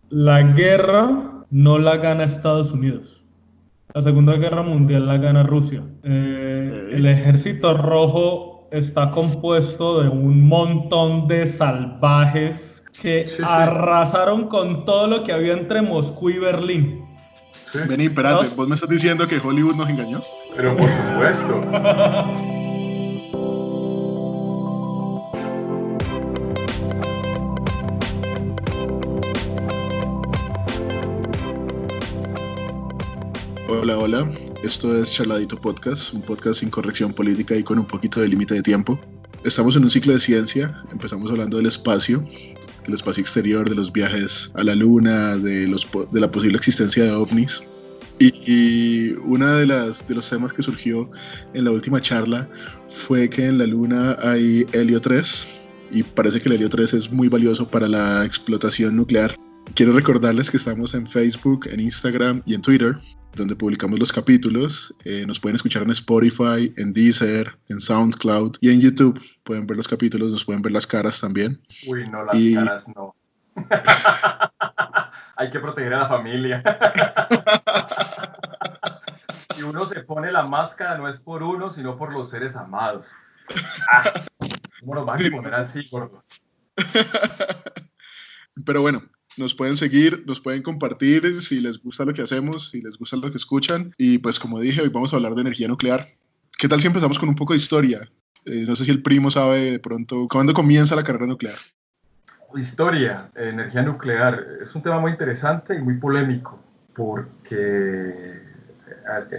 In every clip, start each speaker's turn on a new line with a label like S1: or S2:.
S1: La guerra no la gana Estados Unidos. La Segunda Guerra Mundial la gana Rusia. El
S2: Ok.
S1: ejército rojo está compuesto de un montón de salvajes que
S2: Sí, sí,
S1: arrasaron con todo lo que había entre Moscú y Berlín.
S2: sí.
S3: Vení, espérate,
S1: ¿Estamos?
S3: ¿vos me estás diciendo que Hollywood nos engañó?
S2: Pero por supuesto.
S3: Hola, hola. Esto es Charladito Podcast, un podcast sin corrección política y con un poquito de límite de tiempo. Estamos en un ciclo de ciencia. Empezamos hablando del espacio exterior, de los viajes a la luna, de la posible existencia de ovnis. Y una de los temas que surgió en la última charla fue que en la luna hay helio 3 y parece que el helio 3 es muy valioso para la explotación nuclear. Quiero recordarles que estamos en Facebook, en Instagram y en Twitter, donde publicamos los capítulos. Nos pueden escuchar en Spotify, en Deezer, en SoundCloud y en YouTube. Pueden ver los capítulos, nos pueden ver las caras también.
S2: Uy, no, las
S3: Y
S2: caras no. Hay que proteger a la familia. Si uno se pone la máscara no es por uno, sino por los seres amados. ¿Cómo nos van a exponer así, gordo?
S3: Pero bueno, nos pueden seguir, nos pueden compartir si les gusta lo que hacemos, si les gusta lo que escuchan. Y pues como dije, hoy vamos a hablar de energía nuclear. ¿Qué tal si empezamos con un poco de historia? No sé si el primo sabe de pronto cuándo comienza la carrera nuclear.
S2: Historia, energía nuclear, es un tema muy interesante y muy polémico, porque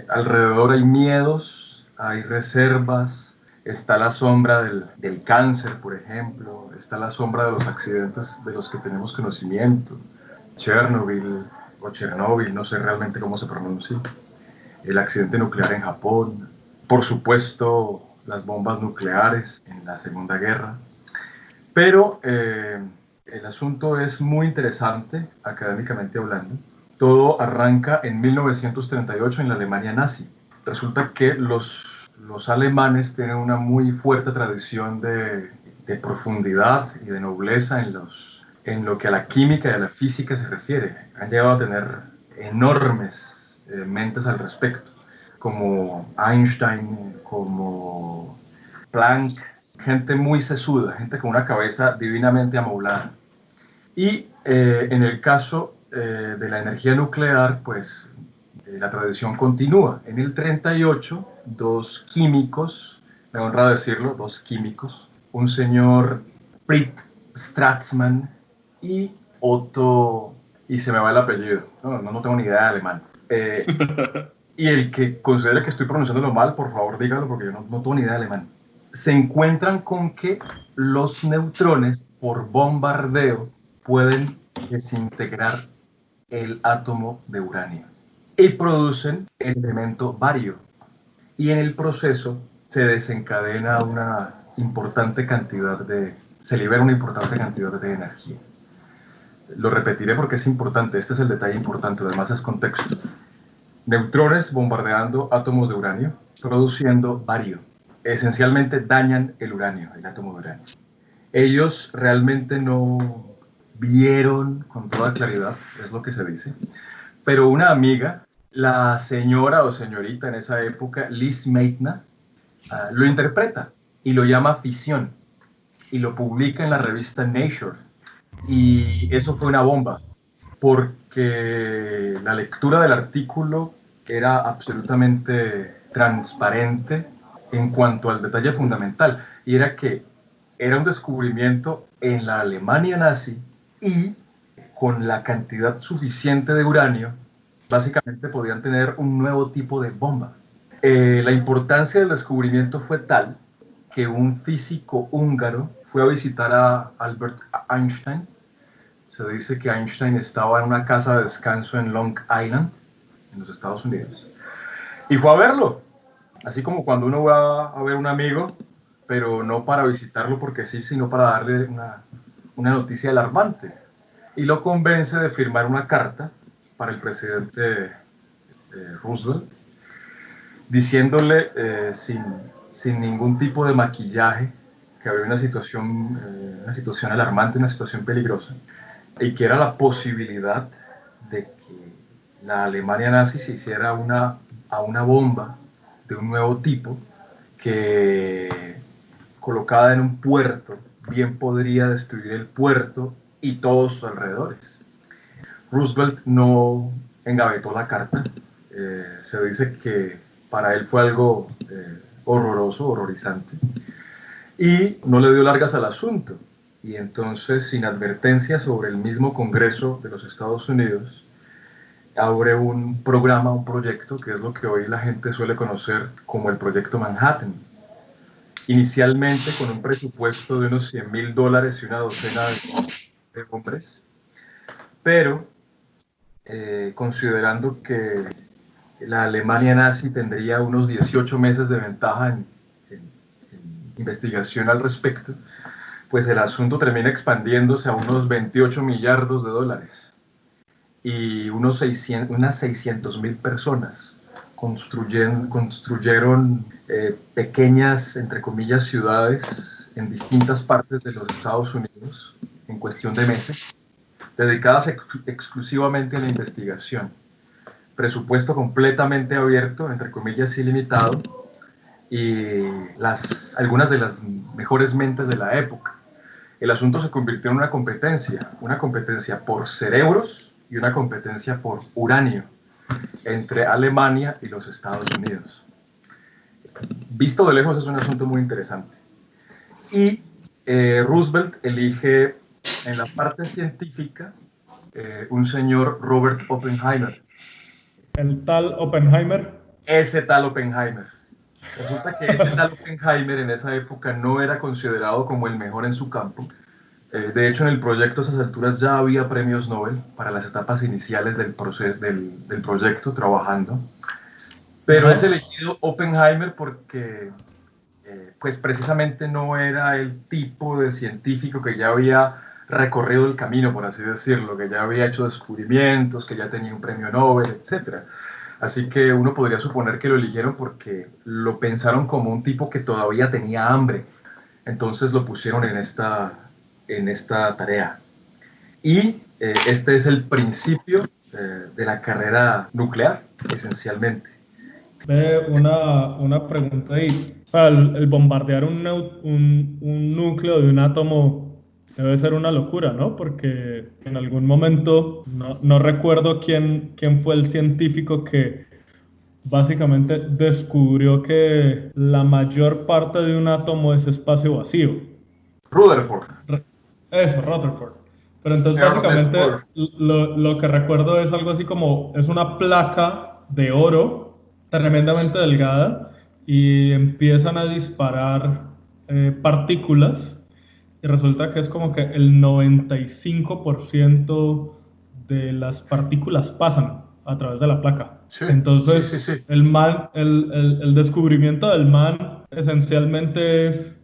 S2: alrededor hay miedos, hay reservas, está la sombra del cáncer, por ejemplo, está la sombra de los accidentes de los que tenemos conocimiento, Chernobyl o Chernóbil, no sé realmente cómo se pronuncia, el accidente nuclear en Japón, por supuesto las bombas nucleares en la Segunda Guerra, pero el asunto es muy interesante académicamente hablando. Todo arranca en 1938 en la Alemania nazi. Resulta que los alemanes tienen una muy fuerte tradición de profundidad y de nobleza en lo que a la química y a la física se refiere. Han llegado a tener enormes mentes al respecto, como Einstein, como Planck, gente muy sesuda, gente con una cabeza divinamente amoblada. Y en el caso de la energía nuclear, pues la tradición continúa. En el 38, dos químicos, me honra decirlo, dos químicos, un señor Fritz Strassmann y Otto, y se me va el apellido, no tengo ni idea de alemán. Y el que considere que estoy pronunciándolo mal, por favor dígalo, porque yo no tengo ni idea de alemán. Se encuentran con que los neutrones, por bombardeo, pueden desintegrar el átomo de uranio y producen el elemento bario. Y en el proceso se desencadena una importante cantidad se libera una importante cantidad de energía. Lo repetiré porque es importante, este es el detalle importante, además es contexto. Neutrones bombardeando átomos de uranio, produciendo bario. Esencialmente dañan el uranio, el átomo de uranio. Ellos realmente no vieron con toda claridad, es lo que se dice, pero una amiga, la señora o señorita en esa época, Liz Meitner, lo interpreta y lo llama fisión y lo publica en la revista Nature. Y eso fue una bomba, porque la lectura del artículo era absolutamente transparente en cuanto al detalle fundamental, y era que era un descubrimiento en la Alemania nazi y con la cantidad suficiente de uranio, básicamente podían tener un nuevo tipo de bomba. La importancia del descubrimiento fue tal que un físico húngaro fue a visitar a Albert Einstein. Se dice que Einstein estaba en una casa de descanso en Long Island, en los Estados Unidos, y fue a verlo, así como cuando uno va a ver a un amigo, pero no para visitarlo porque sí, sino para darle una noticia alarmante. Y lo convence de firmar una carta para el presidente Roosevelt, diciéndole sin ningún tipo de maquillaje que había una situación alarmante, una situación peligrosa, y que era la posibilidad de que la Alemania nazi se hiciera a una bomba de un nuevo tipo que, colocada en un puerto, bien podría destruir el puerto y todos sus alrededores. Roosevelt no engavetó la carta. Se dice que para él fue algo horroroso, horrorizante, y no le dio largas al asunto. Y entonces, sin advertencia sobre el mismo Congreso de los Estados Unidos, abre un programa, un proyecto, que es lo que hoy la gente suele conocer como el Proyecto Manhattan. Inicialmente con un presupuesto de unos $100,000 y una docena de hombres, pero considerando que la Alemania nazi tendría unos 18 meses de ventaja en investigación al respecto, pues el asunto termina expandiéndose a unos 28 millardos de dólares y unas 600,000 personas construyeron pequeñas, entre comillas, ciudades en distintas partes de los Estados Unidos en cuestión de meses, dedicadas exclusivamente a la investigación. Presupuesto completamente abierto, entre comillas, ilimitado, y algunas de las mejores mentes de la época. El asunto se convirtió en una competencia por cerebros y una competencia por uranio entre Alemania y los Estados Unidos. Visto de lejos es un asunto muy interesante. Y Roosevelt elige en la parte científica un señor Robert Oppenheimer.
S1: ¿El tal Oppenheimer?
S2: Ese tal Oppenheimer. Resulta que ese tal Oppenheimer en esa época no era considerado como el mejor en su campo. De hecho, en el proyecto a esas alturas ya había premios Nobel para las etapas iniciales del proyecto, trabajando. Pero es elegido Oppenheimer porque pues precisamente no era el tipo de científico que ya había recorrido el camino, por así decirlo, que ya había hecho descubrimientos, que ya tenía un premio Nobel, etc. Así que uno podría suponer que lo eligieron porque lo pensaron como un tipo que todavía tenía hambre. Entonces lo pusieron en esta tarea. Y este es el principio de la carrera nuclear, esencialmente.
S1: Una pregunta ahí. O sea, el bombardear un núcleo de un átomo debe ser una locura, ¿no? Porque en algún momento, no recuerdo quién fue el científico que básicamente descubrió que la mayor parte de un átomo es espacio vacío.
S2: Rutherford.
S1: Eso, Rutherford. Pero entonces básicamente lo que recuerdo es algo así como, es una placa de oro tremendamente delgada y empiezan a disparar partículas y resulta que es como que el 95% de las partículas pasan a través de la placa.
S2: Sí,
S1: Entonces,
S2: sí.
S1: el descubrimiento del man esencialmente es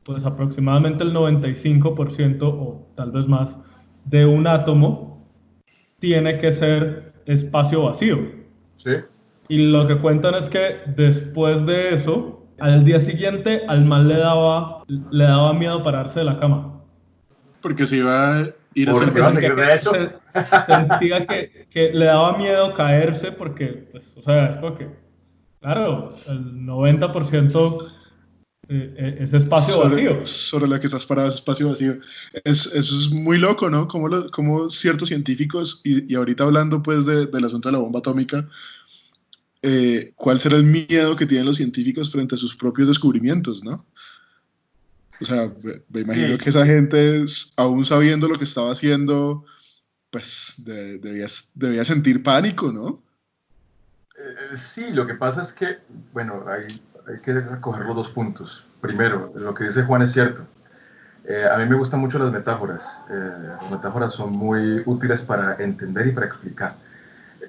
S1: pues aproximadamente el 95% o tal vez más de un átomo tiene que ser espacio vacío.
S2: Sí.
S1: Y lo que cuentan es que después de eso, al día siguiente, al man le daba miedo pararse de la cama.
S3: Porque se iba a ir a
S1: sentía que le daba miedo caerse porque, pues, o sea, es como que, claro, el 90% es espacio vacío.
S3: Sobre la que estás parado es espacio vacío. Eso es muy loco, ¿no? Como ciertos científicos, y ahorita hablando pues del asunto de la bomba atómica, ¿cuál será el miedo que tienen los científicos frente a sus propios descubrimientos, ¿no? O sea, me imagino que esa gente, aún sabiendo lo que estaba haciendo, pues debía sentir pánico, ¿no?
S2: Sí, lo que pasa es que, bueno, hay que recoger los dos puntos. Primero, lo que dice Juan es cierto. A mí me gustan mucho las metáforas. Las metáforas son muy útiles para entender y para explicar.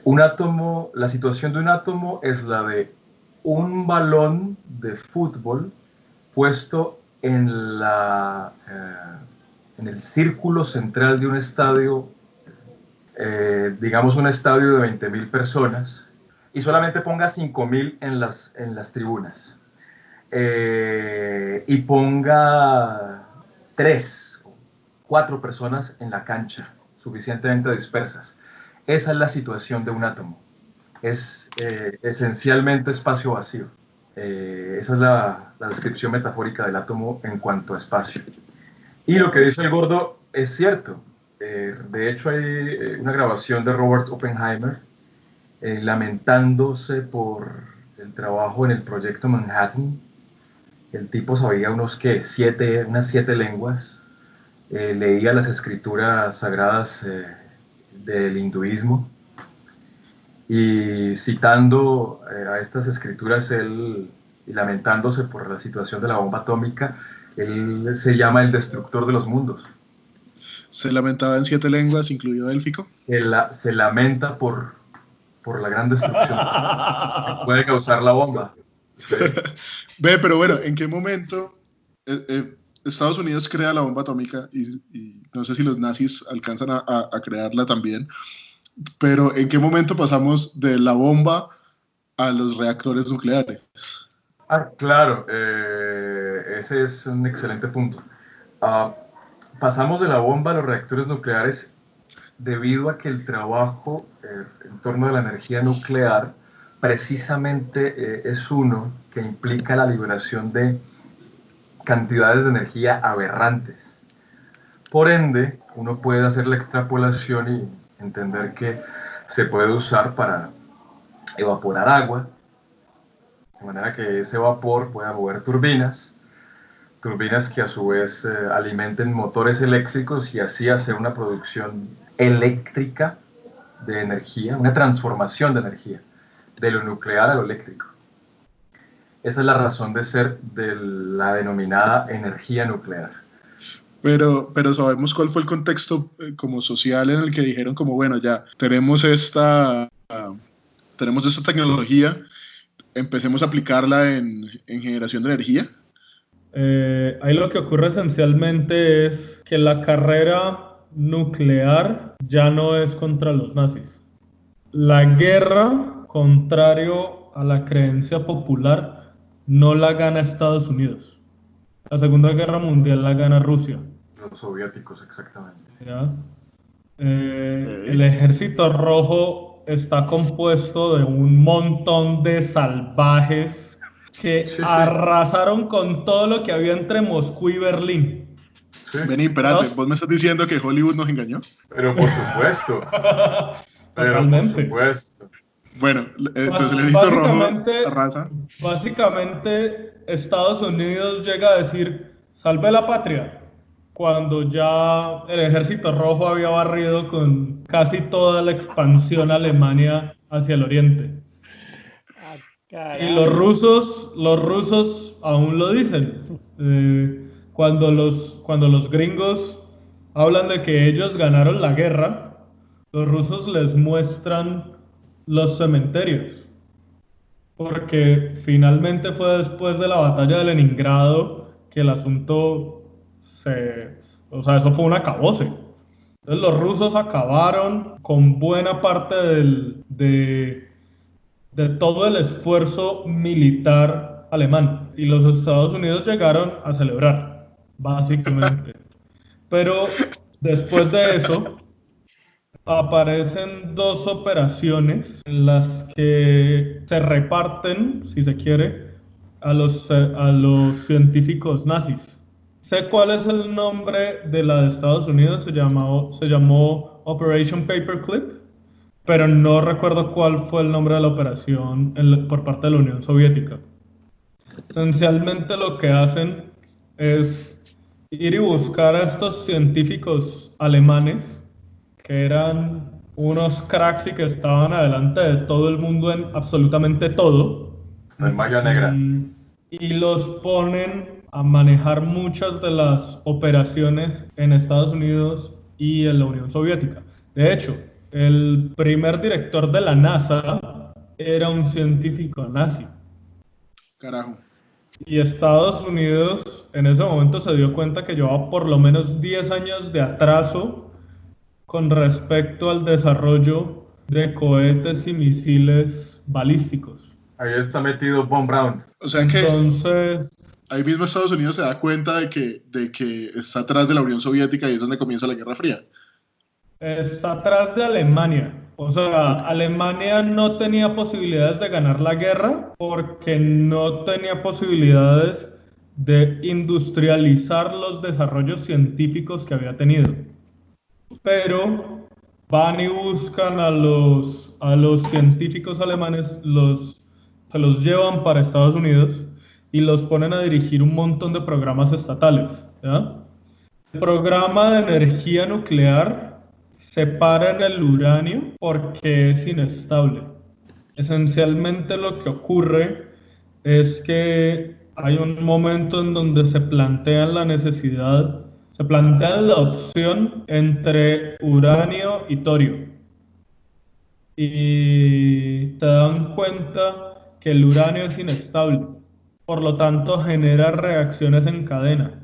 S2: Un átomo, la situación de un átomo es la de un balón de fútbol puesto en el círculo central de un estadio, digamos un estadio de 20,000 personas, y solamente ponga 5,000 en las tribunas. Y ponga 3 o 4 personas en la cancha. suficientemente dispersas. Esa es la situación de un átomo. Es esencialmente espacio vacío. Esa es la descripción metafórica del átomo en cuanto a espacio. Y lo que dice el gordo es cierto. De hecho, hay una grabación de Robert Oppenheimer lamentándose por el trabajo en el proyecto Manhattan. El tipo sabía unas 7 lenguas, leía las escrituras sagradas del hinduismo, y citando a estas escrituras, él, y lamentándose por la situación de la bomba atómica, él se llama el destructor de los mundos.
S3: Se lamentaba en 7 lenguas, incluido élfico.
S2: Se lamenta por la gran destrucción que puede causar la bomba. ¿Sí?
S3: Ve, pero bueno, ¿en qué momento Estados Unidos crea la bomba atómica? Y no sé si los nazis alcanzan a crearla también, pero ¿en qué momento pasamos de la bomba a los reactores nucleares?
S2: Claro, ese es un excelente punto. Pasamos de la bomba a los reactores nucleares debido a que el trabajo en torno a la energía nuclear precisamente es uno que implica la liberación de cantidades de energía aberrantes. Por ende, uno puede hacer la extrapolación y entender que se puede usar para evaporar agua, de manera que ese vapor pueda mover turbinas que a su vez alimenten motores eléctricos y así hacer una producción eléctrica de energía, una transformación de energía, de lo nuclear a lo eléctrico. Esa es la razón de ser de la denominada energía nuclear.
S3: Pero sabemos cuál fue el contexto como social en el que dijeron como, bueno, ya tenemos esta tecnología, empecemos a aplicarla en generación de energía.
S1: Ahí lo que ocurre esencialmente es que la carrera nuclear ya no es contra los nazis. La guerra, contrario a la creencia popular, no la gana Estados Unidos. La Segunda Guerra Mundial la gana Rusia.
S2: Los soviéticos, exactamente.
S1: ¿Ya? El Ejército Rojo está compuesto de un montón de salvajes que arrasaron con todo lo que había entre Moscú y Berlín.
S3: Sí. Vení, espérate, ¿vos me estás diciendo que Hollywood nos engañó?
S2: Pero por supuesto.
S1: Totalmente.
S2: Por supuesto.
S3: Bueno, entonces el Ejército Rojo arrasa.
S1: Básicamente, Estados Unidos llega a decir, salve la patria, cuando ya el Ejército Rojo había barrido con casi toda la expansión Alemania hacia el oriente. Y los rusos aún lo dicen. Cuando los gringos hablan de que ellos ganaron la guerra, los rusos les muestran los cementerios. Porque finalmente fue después de la batalla de Leningrado que el asunto eso fue un acabose. Entonces los rusos acabaron con buena parte de todo el esfuerzo militar alemán. Y los Estados Unidos llegaron a celebrar, básicamente. Pero después de eso, aparecen 2 operaciones en las que se reparten, si se quiere, a los científicos nazis. Sé cuál es el nombre de la de Estados Unidos, se llamó Operation Paperclip, pero no recuerdo cuál fue el nombre de la operación por parte de la Unión Soviética. Esencialmente lo que hacen es ir y buscar a estos científicos alemanes, que eran unos cracks y que estaban adelante de todo el mundo en absolutamente todo.
S2: En magia negra.
S1: Y los ponen a manejar muchas de las operaciones en Estados Unidos y en la Unión Soviética. De hecho, el primer director de la NASA era un científico nazi.
S3: Carajo.
S1: Y Estados Unidos en ese momento se dio cuenta que llevaba por lo menos 10 años de atraso con respecto al desarrollo de cohetes y misiles balísticos.
S2: Ahí está metido Von Braun.
S3: O sea que
S1: entonces,
S3: ahí mismo Estados Unidos se da cuenta de que está atrás de la Unión Soviética y es donde comienza la Guerra Fría.
S1: Está atrás de Alemania. O sea, Alemania no tenía posibilidades de ganar la guerra porque no tenía posibilidades de industrializar los desarrollos científicos que había tenido. Pero van y buscan a los científicos alemanes, se los llevan para Estados Unidos y los ponen a dirigir un montón de programas estatales, ¿ya? El programa de energía nuclear separa en el uranio porque es inestable. Esencialmente lo que ocurre es que hay un momento en donde se plantean la necesidad, se plantea la opción entre uranio y torio. Y se dan cuenta que el uranio es inestable, por lo tanto genera reacciones en cadena.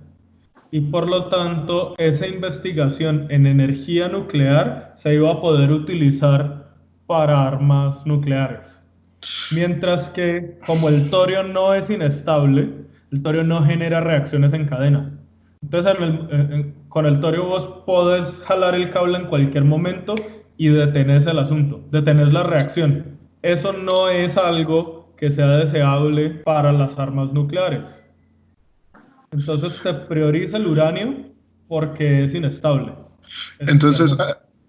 S1: Y por lo tanto, esa investigación en energía nuclear se iba a poder utilizar para armas nucleares. Mientras que, como el torio no es inestable, el torio no genera reacciones en cadena. Entonces, con el torio vos podés jalar el cable en cualquier momento y detenés el asunto, detenés la reacción. Eso no es algo que sea deseable para las armas nucleares. Entonces se prioriza el uranio porque es inestable.
S3: Entonces,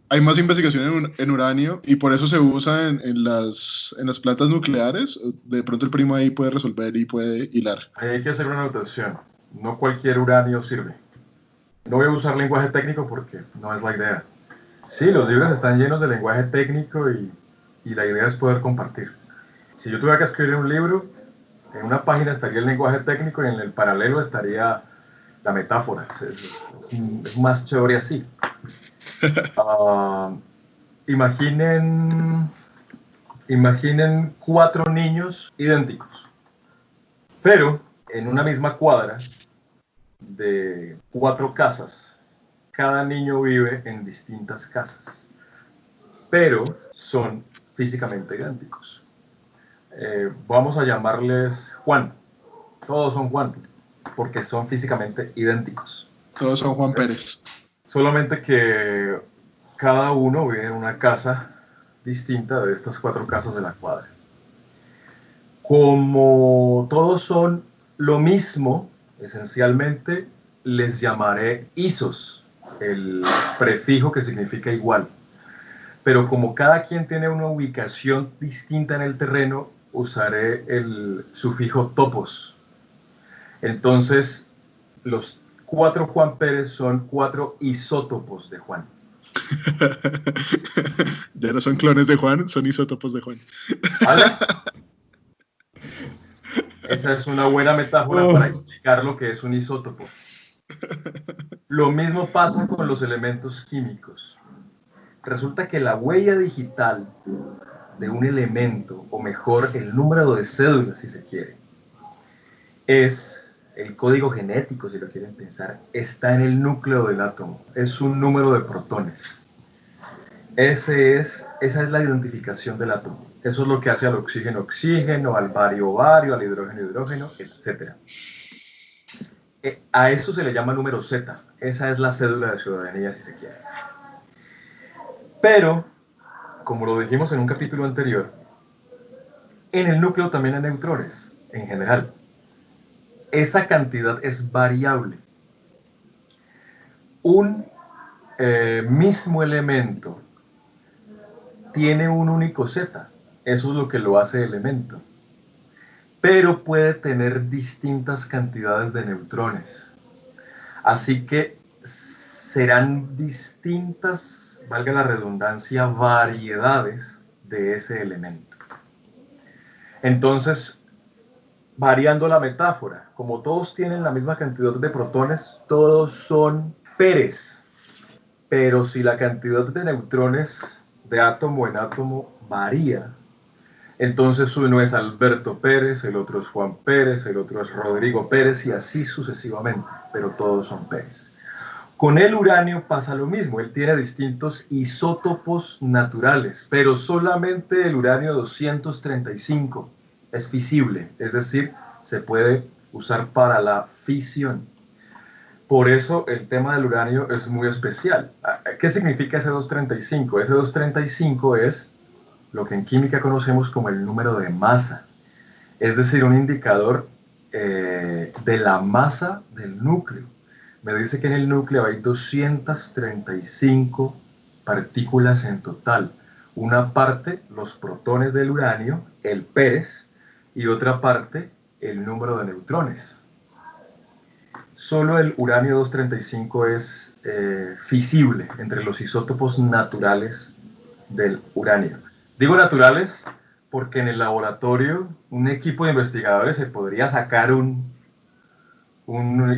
S3: hay más investigación en uranio y por eso se usa en las plantas nucleares. De pronto el primo ahí puede resolver y puede hilar.
S2: Ahí hay que hacer una anotación. No cualquier uranio sirve. No voy a usar lenguaje técnico porque no es la idea. Sí, los libros están llenos de lenguaje técnico y la idea es poder compartir. Si yo tuviera que escribir un libro, en una página estaría el lenguaje técnico y en el paralelo estaría la metáfora. Es más chévere así. Imaginen 4 niños idénticos, pero en una misma cuadra de 4 casas. Cada niño vive en distintas casas, pero son físicamente idénticos. Vamos a llamarles Juan. Todos son Juan, porque son físicamente idénticos.
S3: Todos son Juan Pérez.
S2: Solamente que cada uno vive en una casa distinta de estas 4 casas de la cuadra. Como todos son lo mismo, esencialmente les llamaré isos, el prefijo que significa igual. Pero como cada quien tiene una ubicación distinta en el terreno, usaré el sufijo topos. Entonces, los 4 Juan Pérez son 4 isótopos de Juan.
S3: Ya no son clones de Juan, son isótopos de Juan.
S2: ¿Vale? Esa es una buena metáfora para explicar lo que es un isótopo. Lo mismo pasa con los elementos químicos. Resulta que la huella digital de un elemento, o mejor, el número de cédula, si se quiere, es el código genético, si lo quieren pensar, está en el núcleo del átomo. Es un número de protones. Esa es la identificación del átomo. Eso es lo que hace al oxígeno oxígeno, al bario bario, al hidrógeno hidrógeno, etc. A eso se le llama número Z. Esa es la cédula de ciudadanía, si se quiere. Pero, como lo dijimos en un capítulo anterior, en el núcleo también hay neutrones, en general. Esa cantidad es variable. Un mismo elemento tiene un único Z. Eso es lo que lo hace elemento. Pero puede tener distintas cantidades de neutrones. Así que serán distintas, valga la redundancia, variedades de ese elemento. Entonces, variando la metáfora, como todos tienen la misma cantidad de protones, todos son Pérez. Pero si la cantidad de neutrones de átomo en átomo varía, entonces uno es Alberto Pérez, el otro es Juan Pérez, el otro es Rodrigo Pérez y así sucesivamente, pero todos son Pérez. Con el uranio pasa lo mismo, él tiene distintos isótopos naturales, pero solamente el uranio 235 es fisible, es decir, se puede usar para la fisión. Por eso el tema del uranio es muy especial. ¿Qué significa ese 235? Ese 235 es lo que en química conocemos como el número de masa, es decir, un indicador de la masa del núcleo. Me dice que en el núcleo hay 235 partículas en total. Una parte, los protones del uranio, el Pérez, y otra parte, el número de neutrones. Solo el uranio 235 es fisible entre los isótopos naturales del uranio. Digo naturales porque en el laboratorio un equipo de investigadores se podría sacar un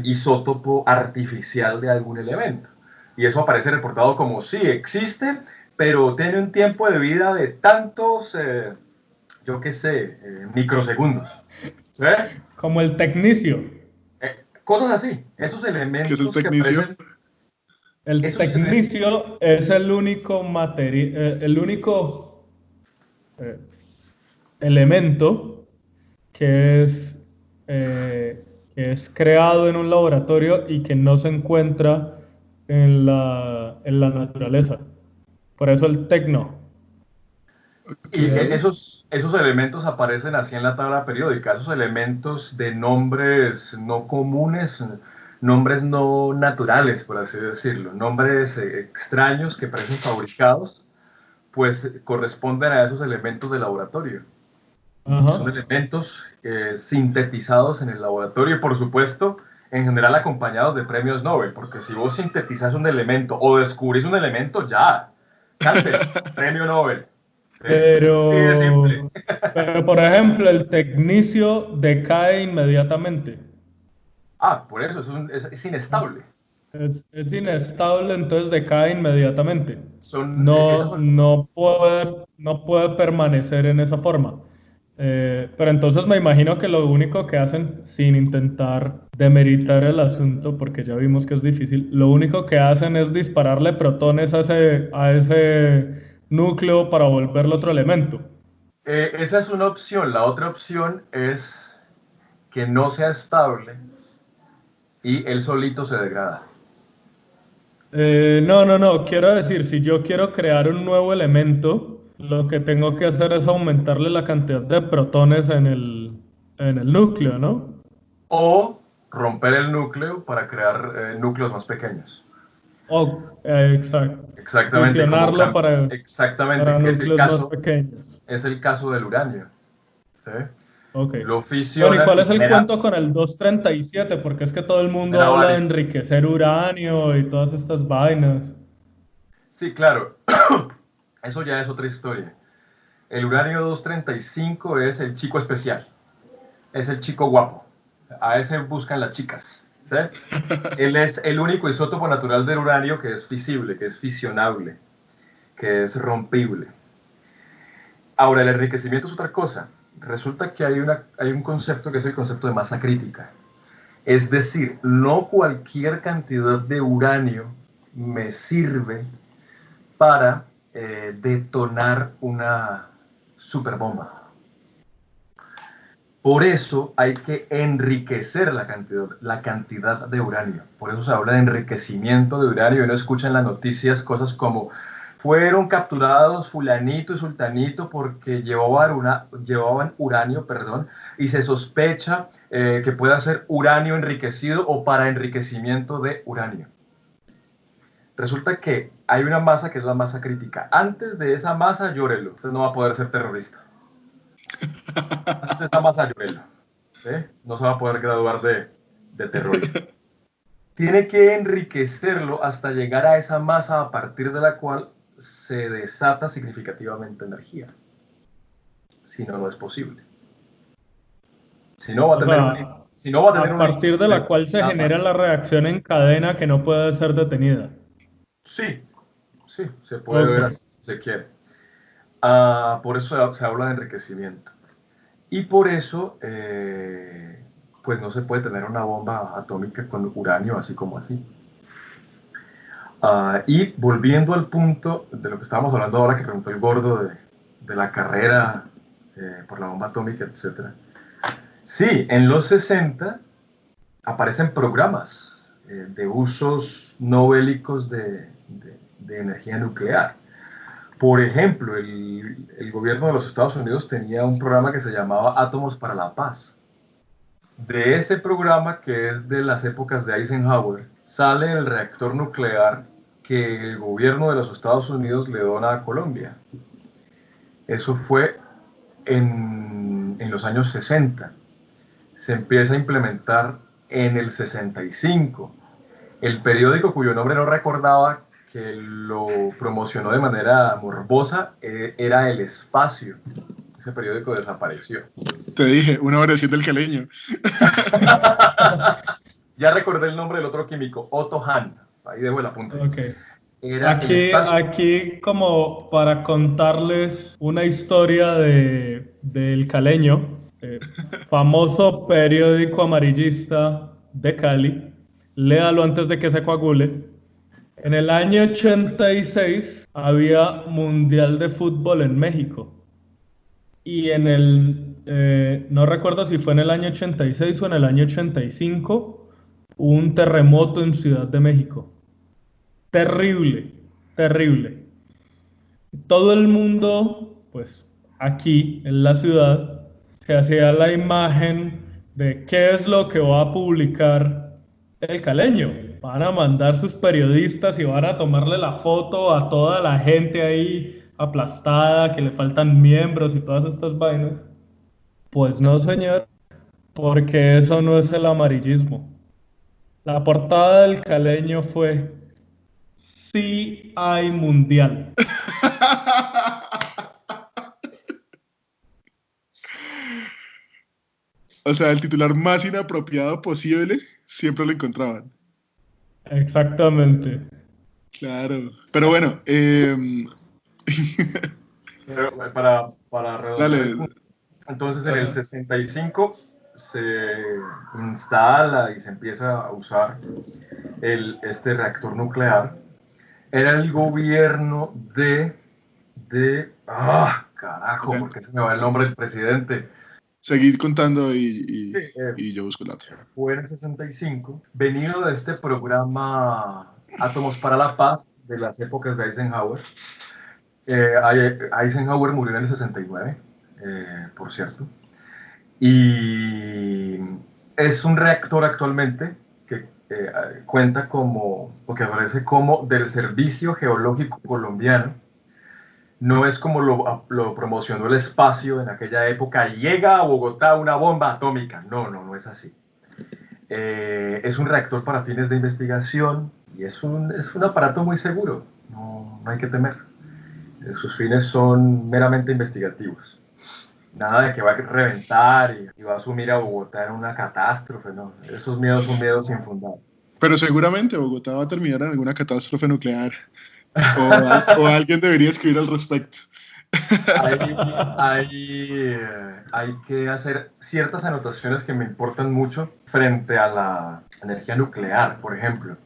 S2: isótopo artificial de algún elemento. Y eso aparece reportado como sí, existe, pero tiene un tiempo de vida de tantos, yo qué sé, microsegundos. ¿Sí?
S1: Como el tecnicio.
S2: Cosas así, esos elementos
S3: ¿Qué es el tecnicio?
S1: El tecnicio es el único elemento que es creado en un laboratorio y que no se encuentra en la naturaleza. Por eso el tecno.
S2: Y
S3: Ok.
S2: esos elementos aparecen así en la tabla periódica, esos elementos de nombres no comunes, nombres no naturales, por así decirlo, nombres extraños que parecen fabricados, pues corresponden a esos elementos de laboratorio. Son
S1: Ajá.
S2: elementos sintetizados en el laboratorio y, por supuesto, en general acompañados de premios Nobel, porque si vos sintetizás un elemento o descubrís un elemento, ya, cántelo, premio Nobel. ¿Sí? Sí, es simple.
S1: Pero, por ejemplo, el tecnicio decae inmediatamente.
S2: Por eso, es inestable.
S1: Es inestable, entonces decae inmediatamente.
S2: Esas
S1: No,
S2: son,
S1: no puede permanecer en esa forma. Pero entonces me imagino que lo único que hacen, sin intentar demeritar el asunto, porque ya vimos que es difícil, lo único que hacen es dispararle protones a ese núcleo para volverlo otro elemento.
S2: esa es una opción. La otra opción es que no sea estable y él solito se degrada.
S1: No. Quiero decir, si yo quiero crear un nuevo elemento, lo que tengo que hacer es aumentarle la cantidad de protones en el núcleo, ¿no?
S2: O romper el núcleo para crear núcleos más pequeños.
S1: Exacto.
S2: Exactamente,
S1: Fusionarlo para
S2: que
S1: núcleos más pequeños.
S2: es el caso del uranio. ¿Sí?
S1: Ok.
S2: Lo
S1: Bueno, ¿y
S2: fisionan
S1: cuál
S2: y
S1: es el cuento con el 237? Porque es que todo el mundo
S2: genera
S1: habla de
S2: varios.
S1: enriquecer uranio y todas estas vainas.
S2: Sí, claro, eso ya es otra historia. El uranio 235 es el chico especial, es el chico guapo. A ese buscan las chicas. ¿Sí? Él es el único isótopo natural del uranio que es fisible, que es fisionable, que es rompible. Ahora, el enriquecimiento es otra cosa. Resulta que hay un concepto que es el concepto de masa crítica. Es decir, no cualquier cantidad de uranio me sirve para detonar una superbomba. Por eso hay que enriquecer la cantidad de uranio. Por eso se habla de enriquecimiento de uranio y uno escucha en las noticias cosas como fueron capturados fulanito y sultanito porque llevaban uranio, y se sospecha que pueda ser uranio enriquecido o para enriquecimiento de uranio. Resulta que hay una masa que es la masa crítica. Antes de esa masa, llórelo. Usted no va a poder ser terrorista. Antes de esa masa, llórelo. ¿Sí? No se va a poder graduar de terrorista. Tiene que enriquecerlo hasta llegar a esa masa a partir de la cual se desata significativamente energía. Si no, no es posible. Si no, va a
S1: O
S2: tener
S1: sea,
S2: si no va a tener
S1: a
S2: un
S1: partir de la
S2: inicio
S1: cual se
S2: nada
S1: genera
S2: más.
S1: la reacción en cadena que no puede ser detenida.
S2: Sí, sí, se puede
S1: Ok.
S2: ver así si se quiere. Por eso se habla de enriquecimiento. Y por eso, pues no se puede tener una bomba atómica con uranio así como así. Y volviendo al punto de lo que estábamos hablando ahora, que preguntó el gordo de la carrera por la bomba atómica, etc. Sí, en los 60 aparecen programas de usos no bélicos de energía nuclear. Por ejemplo, el gobierno de los Estados Unidos tenía un programa que se llamaba Átomos para la Paz. De ese programa, que es de las épocas de Eisenhower, sale el reactor nuclear que el gobierno de los Estados Unidos le dona a Colombia. Eso fue en los años 60. Se empieza a implementar en el 65. El periódico cuyo nombre no recordaba, que lo promocionó de manera morbosa, era El Espacio. Ese periódico desapareció.
S3: Te dije, una variación del caleño.
S2: Ya recordé el nombre del otro químico, Otto Hahn. Ahí dejo el apunte.
S1: Okay.
S2: Era
S1: Aquí, como para contarles una historia del Caleño, famoso periódico amarillista de Cali, léalo antes de que se coagule. En el año 86 había Mundial de Fútbol en México. Y no recuerdo si fue en el año 86 o en el año 85, hubo un terremoto en Ciudad de México. Terrible, terrible. Todo el mundo, pues aquí en la ciudad, se hacía la imagen de qué es lo que va a publicar el Caleño. Van a mandar sus periodistas y van a tomarle la foto a toda la gente ahí aplastada, que le faltan miembros y todas estas vainas. Pues no, señor, porque eso no es el amarillismo. La portada del Caleño fue: sí hay mundial.
S3: O sea, el titular más inapropiado posible siempre lo encontraban.
S1: Exactamente.
S3: Claro. Pero bueno,
S2: para redondear, entonces en el 65 se instala y se empieza a usar este reactor nuclear. Era el gobierno carajo, ¿por qué se me va el nombre del presidente?
S3: Seguid contando y yo busco el dato.
S2: Fue en el 65, venido de este programa Átomos para la Paz, de las épocas de Eisenhower. Eisenhower murió en el 69, por cierto. Y es un reactor actualmente que cuenta como, o que aparece como del Servicio Geológico Colombiano. No es como lo promocionó El Espacio en aquella época: llega a Bogotá una bomba atómica. No es así. Es un reactor para fines de investigación y es un aparato muy seguro. No hay que temer. Sus fines son meramente investigativos. Nada de que va a reventar y va a sumir a Bogotá en una catástrofe. No, esos miedos son miedos infundados.
S3: Pero seguramente Bogotá va a terminar en alguna catástrofe nuclear. O alguien debería escribir al respecto.
S2: Hay que hacer ciertas anotaciones que me importan mucho frente a la energía nuclear, por ejemplo.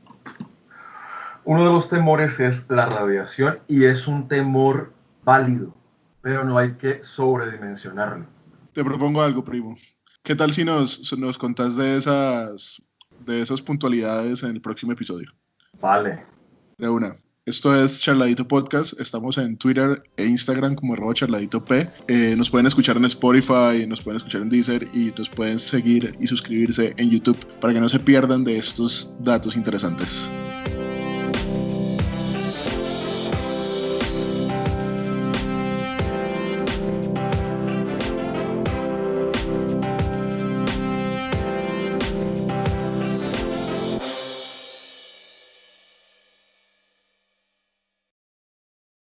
S2: Uno de los temores es la radiación, y es un temor válido, pero no hay que sobredimensionarlo.
S3: Te propongo algo, primo. ¿Qué tal si nos contás de esas puntualidades en el próximo episodio?
S2: Vale.
S3: De una. Esto es Charladito Podcast. Estamos en Twitter e Instagram como @charladitop. Nos pueden escuchar en Spotify, nos pueden escuchar en Deezer y nos pueden seguir y suscribirse en YouTube para que no se pierdan de estos datos interesantes.